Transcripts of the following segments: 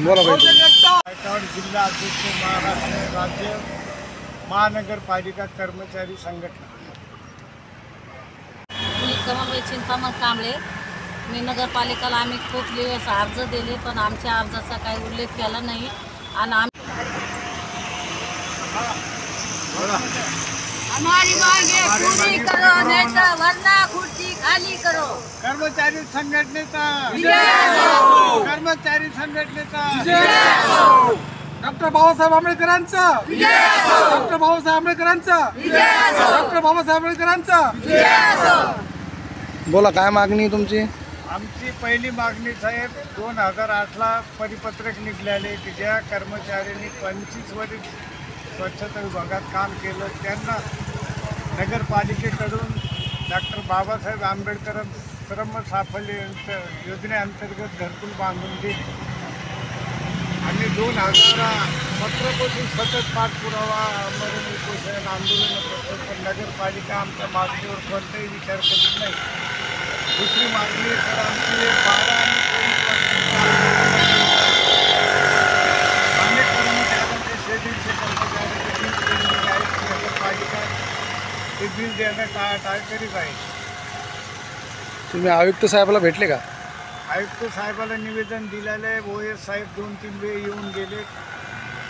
बोला पाहिजे। जिल्हा अध्यक्ष महाराष्ट्र राज्य महानगरपालिका कर्मचारी संघटना। मी कमलबाई चिंतामण कांबळे। मी नगरपालिकेला आम्ही खूप दिवस अर्ज दिले, पण आमच्या अर्जाचा काही उल्लेख केला नाही आणि हमारी मांगे पूरी करो, नहीं तो वरना खुर्ची खाली करो। कर्मचारी संघटनेचा कर्मचारी संघटनेचा डॉक्टर बाबासाहेब आंबेडकरांचा, डॉक्टर बाबासाहेब आंबेडकरांचा, डॉक्टर बाबासाहेब आंबेडकरांचा। बोला, काय मागणी तुमची? आमची पहिली मागणी साहेब 2008ला परिपत्रक निघाले की ज्या कर्मचाऱ्यांनी 25 वर्ष स्वच्छता विभागात काम केलं त्यांना नगरपालिकेकडून डॉक्टर बाबासाहेब आंबेडकर श्रम साफल्य योजनेअंतर्गत घरकुल बांधून दिली। आम्ही 2017पासून सतत पाठपुरावा मरण उपोषण आंदोलन करतो, पण नगरपालिका आमच्या मागणीवर कोणताही विचार करीत नाही। दुसरी मागणी तर आमची 12 आणि 23 अनेक कर्मचाऱ्यांचे 150 कर्मचाऱ्यांचे बिल पेंडिंग आहे। नगरपालिका ते बिल देणं टाळाटाळ करीत आहे। तुम्ही आयुक्त साहेबाला भेटले का? आयुक्त साहेबाला निवेदन दिलेलं आहे। OS साहेब 2-3 वेळ येऊन गेले।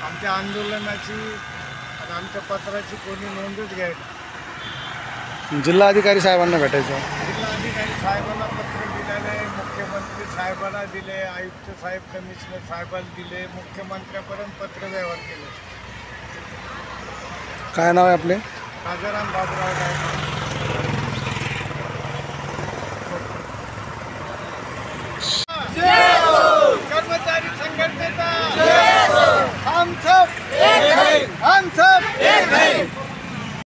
आमच्या आंदोलनाची आणि आमच्या पत्राची कोणी नोंदच घ्यायला। जिल्हाधिकारी साहेबांना भेटायचं। जिल्हाधिकारी साहेबांना पत्र दिलेलं आहे, मुख्यमंत्री साहेबांना दिले, आयुक्त साहेब कमिशनर साहेबांना दिले, मुख्यमंत्र्यापर्यंत पत्र व्यवहार केले। काय नाव आहे आपले? राजाराम बाबूराव गायकवाड।